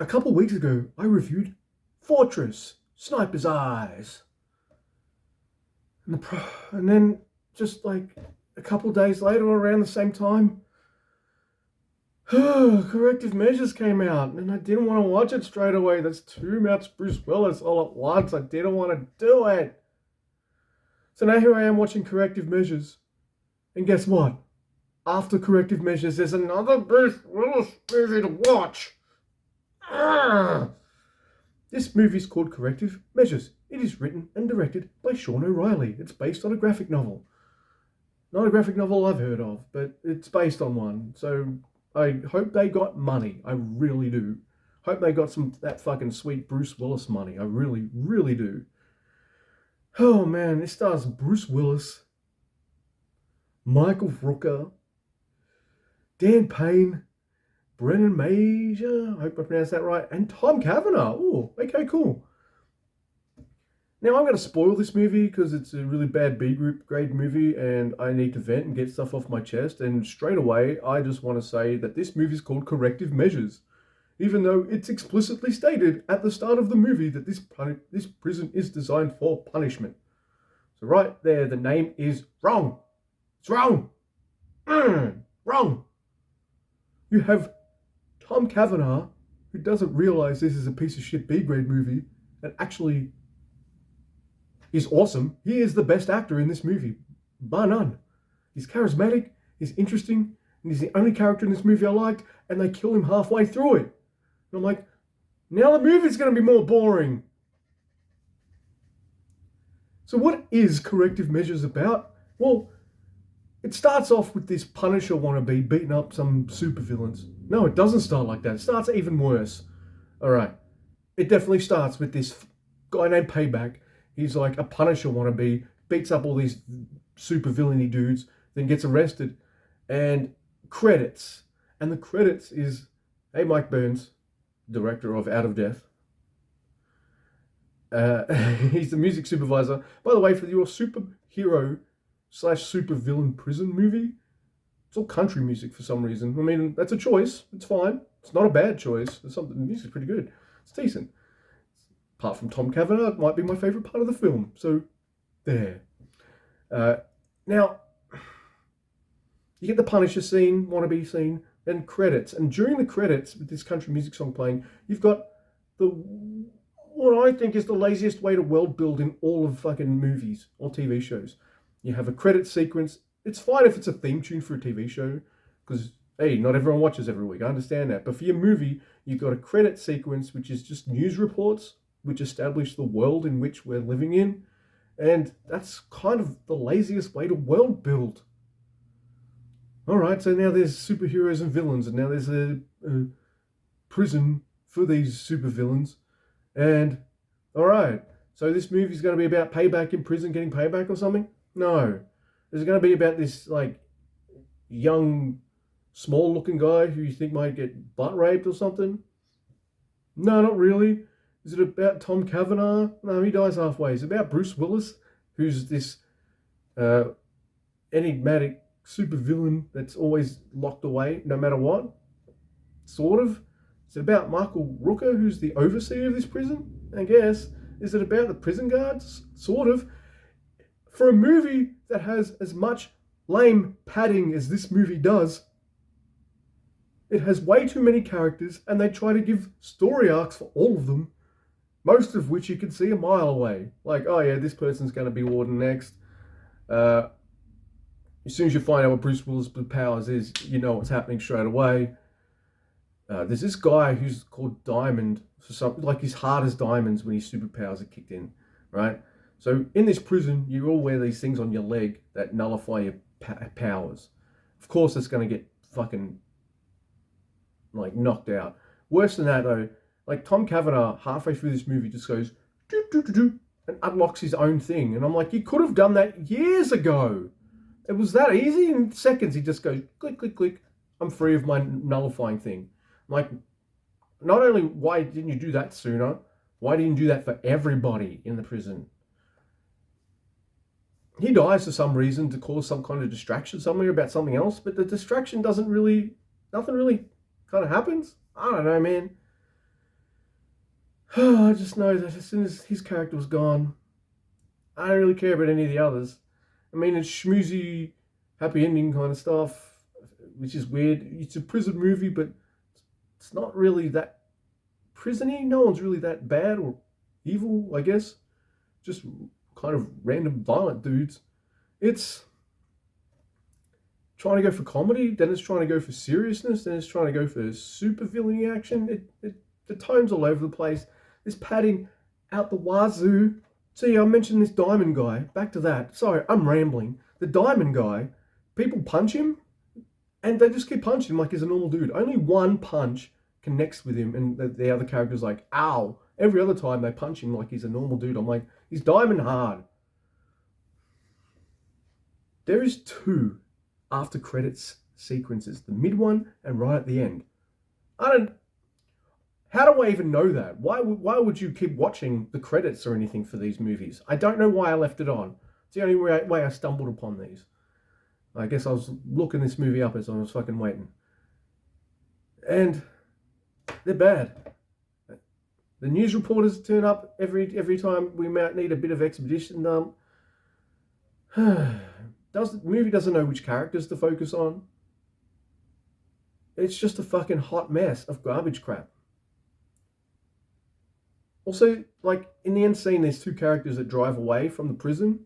A couple weeks ago, I reviewed Fortress, Sniper's Eyes. And then, just like a couple days later, around the same time, Corrective Measures came out, and I didn't want to watch it straight away. That's too much Bruce Willis all at once. I didn't want to do it. So now here I am watching Corrective Measures. And guess what? After Corrective Measures, there's another Bruce Willis movie to watch. Arrgh. This movie is called Corrective Measures. It is written and directed by Sean O'Reilly. It's based on a graphic novel. Not a graphic novel I've heard of, but it's based on one. So I hope they got money. I really do. Hope they got that fucking sweet Bruce Willis money. I really, really do. Oh man, this stars Bruce Willis, Michael Rooker, Dan Payne, Brennan Major, I hope I pronounced that right, and Tom Cavanagh. Oh, okay, cool. Now I'm going to spoil this movie because it's a really bad B group grade movie and I need to vent and get stuff off my chest. And straight away, I just want to say that this movie is called Corrective Measures, even though it's explicitly stated at the start of the movie that this prison is designed for punishment. So right there, the name is wrong. It's wrong. Wrong. You have Tom Cavanagh, who doesn't realize this is a piece of shit B grade movie, and actually is awesome. He is the best actor in this movie, bar none. He's charismatic, he's interesting, and he's the only character in this movie I liked, and they kill him halfway through it. And I'm like, now the movie's going to be more boring. So what is Corrective Measures about? Well, it starts off with this Punisher wannabe beating up some supervillains. No, it doesn't start like that. It starts even worse. All right. It definitely starts with this guy named Payback. He's like a Punisher wannabe, beats up all these supervillainy dudes, then gets arrested, and credits. And the credits is, hey, Mike Burns, director of Out of Death. He's the music supervisor. By the way, for your superhero / supervillain prison movie, it's all country music for some reason. I mean, that's a choice. It's fine. It's not a bad choice. The music's pretty good. It's decent. Apart from Tom Cavanagh, it might be my favourite part of the film. So, there. Now, you get the Punisher scene, wannabe scene, then credits. And during the credits, with this country music song playing, you've got what I think is the laziest way to world build in all of fucking movies or TV shows. You have a credit sequence. It's fine if it's a theme tune for a TV show, because, hey, not everyone watches every week. I understand that. But for your movie, you've got a credit sequence, which is just news reports, which establish the world in which we're living in. And that's kind of the laziest way to world build. All right, so now there's superheroes and villains, and now there's a prison for these supervillains. And, all right, so this movie's going to be about payback in prison, getting payback or something? No. Is it going to be about this, like, young, small-looking guy who you think might get butt raped or something? No, not really. Is it about Tom Cavanagh? No, he dies halfway. Is it about Bruce Willis, who's this enigmatic supervillain that's always locked away no matter what? Sort of. Is it about Michael Rooker, who's the overseer of this prison? I guess. Is it about the prison guards? Sort of. For a movie that has as much lame padding as this movie does, it has way too many characters, and they try to give story arcs for all of them, most of which you can see a mile away. Like, oh yeah, this person's going to be warden next. As soon as you find out what Bruce Willis' powers is, you know what's happening straight away. There's this guy who's called Diamond, for something like his heart is diamonds when his superpowers are kicked in, right? So in this prison, you all wear these things on your leg that nullify your powers. Of course, it's going to get fucking like knocked out. Worse than that, though, like Tom Cavanagh halfway through this movie just goes doo doo doo doo and unlocks his own thing, and I'm like, you could have done that years ago. It was that easy. In seconds, he just goes click click click. I'm free of my nullifying thing. I'm like, not only why didn't you do that sooner? Why didn't you do that for everybody in the prison? He dies for some reason to cause some kind of distraction somewhere about something else, but the distraction nothing really kind of happens. I don't know, man. I just know that as soon as his character was gone, I don't really care about any of the others. I mean, it's schmoozy, happy ending kind of stuff, which is weird. It's a prison movie, but it's not really that prisony. No one's really that bad or evil, I guess. Just kind of random violent dudes. It's trying to go for comedy, then it's trying to go for seriousness, then it's trying to go for super villainy action. The tone's all over the place. There's padding out the wazoo. So yeah, I mentioned this diamond guy. Back to that. Sorry, I'm rambling. The diamond guy, people punch him, and they just keep punching him like he's a normal dude. Only one punch connects with him, and the other character's like, ow. Every other time they punch him like he's a normal dude. I'm like, he's diamond hard. There is two after credits sequences, the mid one and right at the end. I don't. How do I even know that? Why would you keep watching the credits or anything for these movies? I don't know why I left it on. It's the only way I stumbled upon these. I guess I was looking this movie up as I was fucking waiting. And they're bad. The news reporters turn up every time we might need a bit of exposition. The movie doesn't know which characters to focus on. It's just a fucking hot mess of garbage crap. Also, like, in the end scene, there's two characters that drive away from the prison.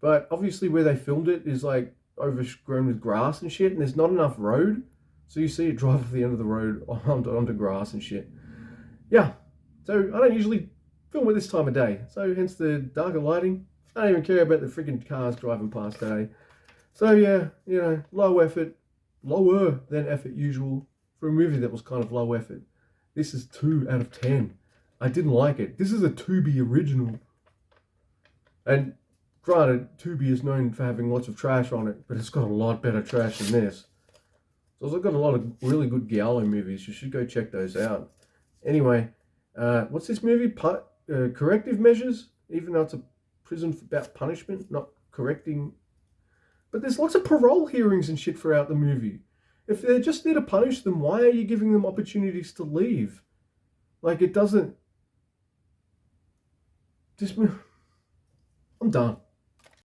But obviously where they filmed it is, like, overgrown with grass and shit, and there's not enough road. So you see it drive off the end of the road onto grass and shit. Yeah. So I don't usually film at this time of day. So hence the darker lighting. I don't even care about the freaking cars driving past today. So yeah, you know, low effort, lower than effort usual for a movie that was kind of low effort. This is 2 out of 10. I didn't like it. This is a Tubi original. And granted, Tubi is known for having lots of trash on it, but it's got a lot better trash than this. It's also got a lot of really good giallo movies. You should go check those out. Anyway, what's this movie? Corrective Measures? Even though it's a prison about punishment, not correcting. But there's lots of parole hearings and shit throughout the movie. If they're just there to punish them, why are you giving them opportunities to leave? Like, it doesn't... I'm done.